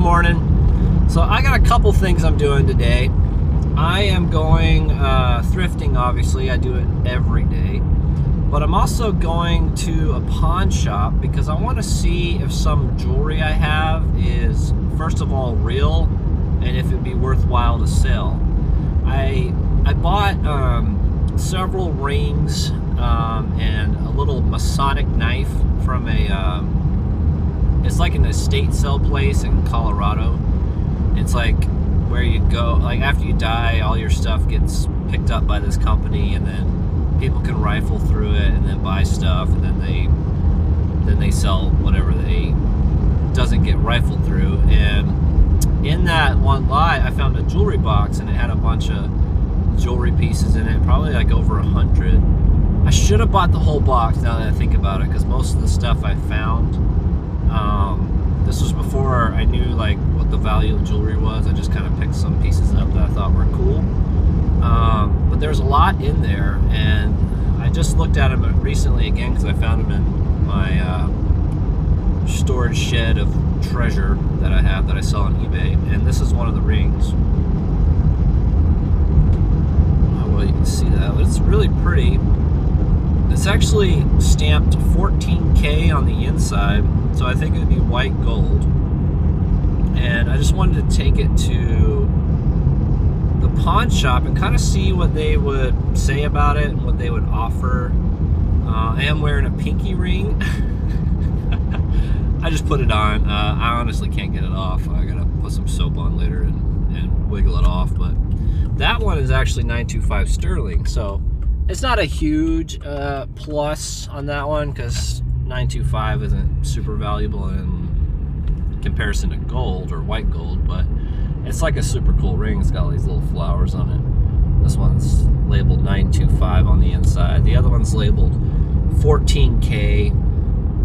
morning. So I got a couple things I'm doing today. I am going thrifting, obviously. I do it every day. But I'm also going to a pawn shop because I want to see if some jewelry I have is, first of all, real, and if it'd be worthwhile to sell. I bought several rings and a little Masonic knife from it's like an estate sale place in Colorado. It's like where you go, like after you die, all your stuff gets picked up by this company, and then people can rifle through it and then buy stuff, and then they sell whatever they doesn't get rifled through. And in that one lot, I found a jewelry box, and it had a bunch of jewelry pieces in it, probably like over 100. I should have bought the whole box now that I think about it, because most of the stuff I found, this was before I knew like what the value of jewelry was. I just kind of picked some pieces up that I thought were cool. But there's a lot in there, and I just looked at them recently again because I found them in my storage shed of treasure that I have that I sell on eBay, and this is one of the rings. Oh, well, you can see that, but it's really pretty. It's actually stamped 14K on the inside, so I think it would be white gold. And I just wanted to take it to the pawn shop and kind of see what they would say about it and what they would offer. I am wearing a pinky ring. I just put it on. I honestly can't get it off. I gotta put some soap on later and wiggle it off. But that one is actually 925 sterling, so it's not a huge plus on that one, because 925 isn't super valuable in comparison to gold or white gold, but it's like a super cool ring. It's got all these little flowers on it. This one's labeled 925 on the inside. The other one's labeled 14K.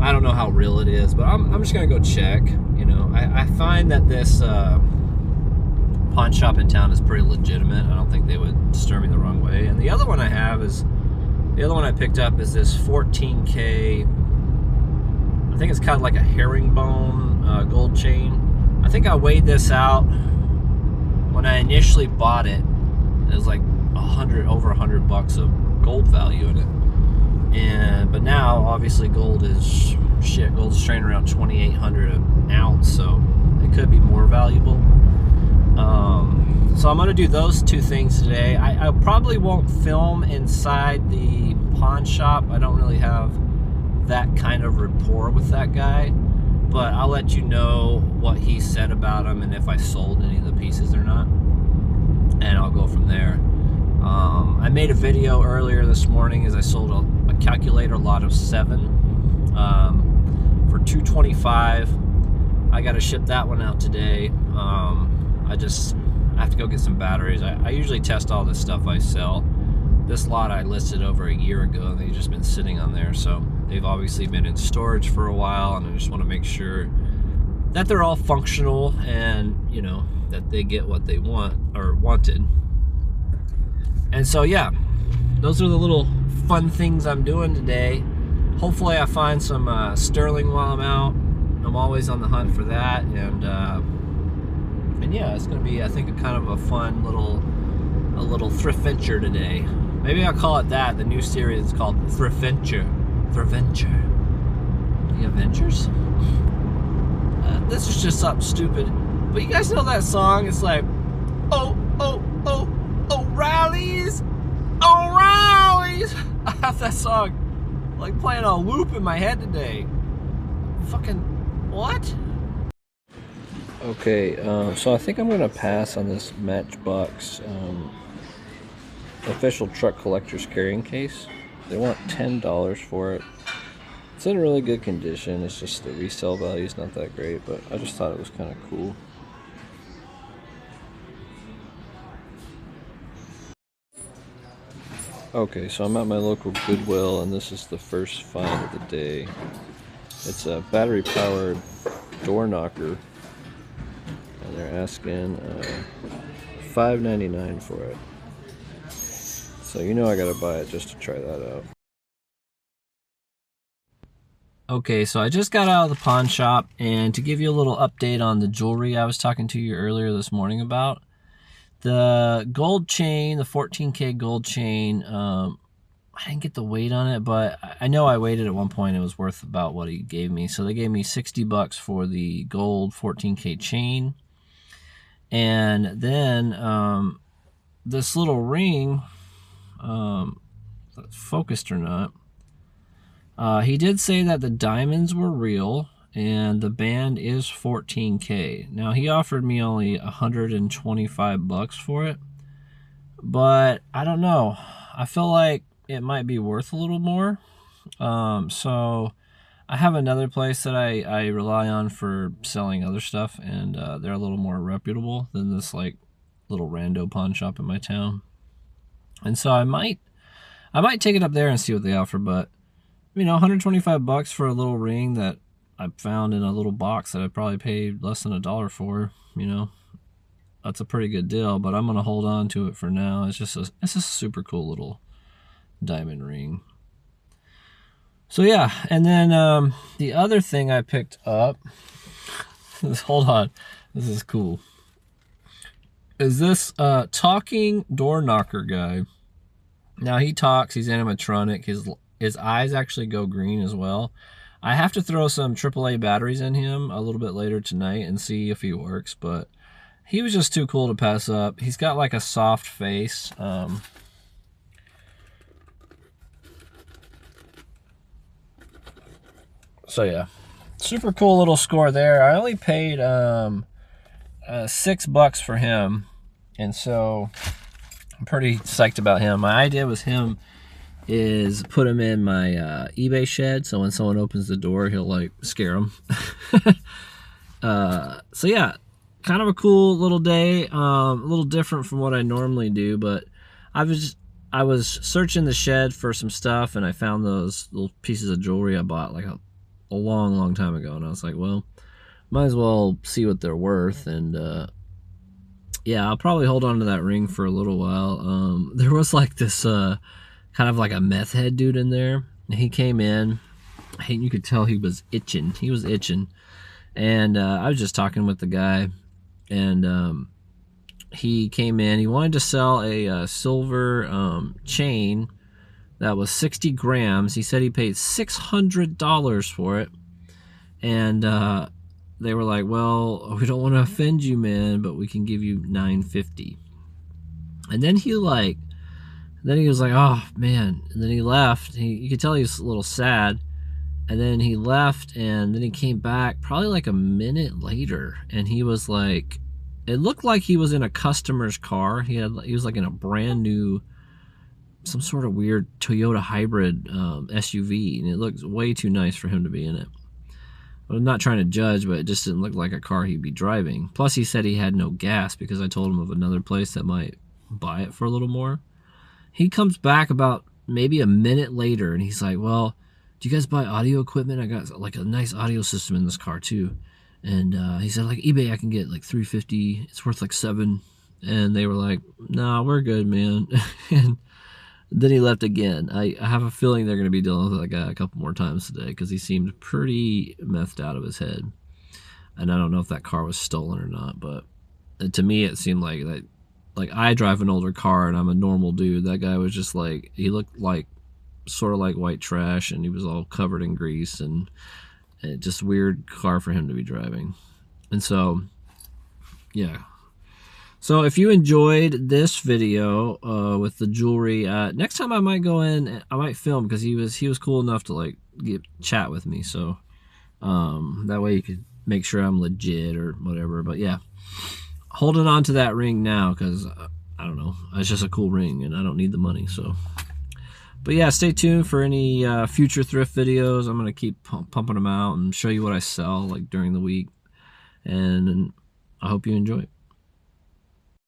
I don't know how real it is, but I'm just gonna go check. You know, I find that this pawn shop in town is pretty legitimate. I don't think they would steer me the wrong way. And the other one I have is, the other one I picked up is this 14K, I think it's kind of like a herringbone gold chain. I think I weighed this out when I initially bought it. It was like over 100 bucks of gold value in it. But now obviously gold is shit. Gold's trading around 2,800 an ounce, so it could be more valuable. So I'm going to do those two things today. I probably won't film inside the pawn shop. I don't really have that kind of rapport with that guy, but I'll let you know what he said about them and if I sold any of the pieces or not, and I'll go from there. I made a video earlier this morning as I sold a calculator lot of 7 for $225. I got to ship that one out today. I have to go get some batteries. I usually test all this stuff I sell. This lot I listed over a year ago, and they've just been sitting on there, so they've obviously been in storage for a while, and I just want to make sure that they're all functional and, you know, that they get what they want or wanted. And so yeah, those are the little fun things I'm doing today. Hopefully I find some sterling while I'm out. I'm always on the hunt for that, and yeah, it's gonna be, I think, a kind of a fun little thrift venture today. Maybe I'll call it that. The new series is called Thrift Venture. Thrift Venture. The Avengers? This is just something stupid. But you guys know that song? It's like, oh, oh, oh, O'Reilly's, O'Reilly's. I have that song like playing on loop in my head today. Fucking what? Okay, so I think I'm gonna pass on this Matchbox official truck collector's carrying case. They want $10 for it. It's in really good condition. It's just the resale value is not that great, but I just thought it was kind of cool. Okay, so I'm at my local Goodwill, and this is the first find of the day. It's a battery-powered door knocker, and they're asking $5.99 for it. So you know I gotta buy it just to try that out. Okay, so I just got out of the pawn shop, and to give you a little update on the jewelry I was talking to you earlier this morning about, the gold chain, the 14K gold chain, I didn't get the weight on it, but I know I weighed it at one point. It was worth about what he gave me. So they gave me $60 for the gold 14K chain. And then this little ring, focused or not, he did say that the diamonds were real and the band is 14K. Now he offered me only $125 for it, but I don't know. I feel like it might be worth a little more. So I have another place that I rely on for selling other stuff, and they're a little more reputable than this like little rando pawn shop in my town. And so I might take it up there and see what they offer, but you know, $125 for a little ring that I found in a little box that I probably paid less than $1 for, you know, that's a pretty good deal, but I'm going to hold on to it for now. It's just a super cool little diamond ring. So yeah, and then the other thing I picked up, hold on, this is cool, is this talking door knocker guy. Now he talks, he's animatronic, his eyes actually go green as well. I have to throw some AAA batteries in him a little bit later tonight and see if he works, but he was just too cool to pass up. He's got like a soft face. So yeah, super cool little score there. I only paid $6 for him, and so I'm pretty psyched about him. My idea with him is put him in my eBay shed, so when someone opens the door, he'll like scare them. So yeah, kind of a cool little day, a little different from what I normally do, but I was searching the shed for some stuff, and I found those little pieces of jewelry I bought like a long time ago, and I was like, well, might as well see what they're worth. And yeah, I'll probably hold on to that ring for a little while. There was like this kind of like a meth head dude in there, and he came in, and you could tell he was itching. He was itching, and I was just talking with the guy, and he came in. He wanted to sell a silver chain that was 60 grams. He said he paid $600 for it, and they were like, well, we don't want to offend you, man, but we can give you $950. And then he was like, oh man. And then he left. You could tell he was a little sad. And then he left, and then he came back probably like a minute later, and he was like, it looked like he was in a customer's car. He was like in a brand new, some sort of weird Toyota hybrid SUV, and it looked way too nice for him to be in it. I'm not trying to judge, but it just didn't look like a car he'd be driving. Plus, he said he had no gas because I told him of another place that might buy it for a little more. He comes back about maybe a minute later, and he's like, well, do you guys buy audio equipment? I got like a nice audio system in this car too. And he said, like, eBay I can get like $350. It's worth like $7. And they were like, nah, we're good, man. And then he left again. I have a feeling they're going to be dealing with that guy a couple more times today, because he seemed pretty methed out of his head. And I don't know if that car was stolen or not, but to me it seemed like that. Like, I drive an older car and I'm a normal dude. That guy was just like, he looked like sort of like white trash, and he was all covered in grease, and just weird car for him to be driving. And so, yeah. So if you enjoyed this video with the jewelry, next time I might go in, I might film, because he was cool enough to like chat with me. So that way you could make sure I'm legit or whatever. But yeah, holding on to that ring now, because I don't know, it's just a cool ring and I don't need the money. So, but yeah, stay tuned for any future thrift videos. I'm gonna keep pumping them out and show you what I sell like during the week, and I hope you enjoy it.